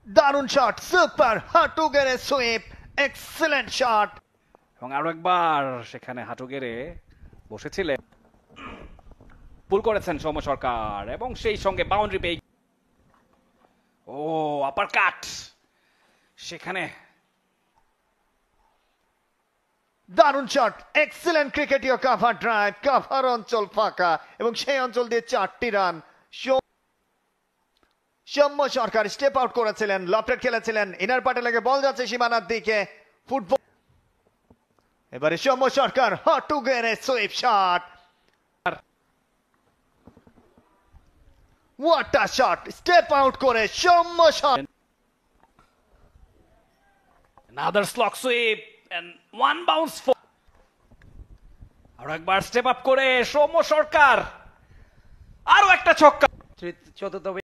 দারুণ shot, super হাঁটু গেড়ে সুইপ, এক্সেলেন্ট শট। এবং আরো একবার সেখানে হাঁটু গেড়ে বসেছিলেন, পুল করেছেন সৌম্য সরকার এবং সেই সঙ্গে বাউন্ডারি পেয়ে ও আপার কাট সেখানে দারুণ শট, এক্সেলেন্ট ক্রিকেটীয় কাভার ড্রাইভ, কাভার অঞ্চল ফাঁকা এবং সেই অঞ্চল দিয়ে 4টি run. Soumya Sarkar step out করেছিলেন, লফটেড খেলেছিলেন, ইনার পাটে লেগে বল যাচ্ছে সীমানার দিকে, ফুটবল। এবারে সৌম্য সরকার হাঁটু গেড়ে sweep shot, what a shot, step out করে সৌম্য সরকার। another slog sweep and one bounce for আরো একবার স্টেপ আপ করে সৌম্য সরকার আরো একটা ছক্কা। চতুর্থ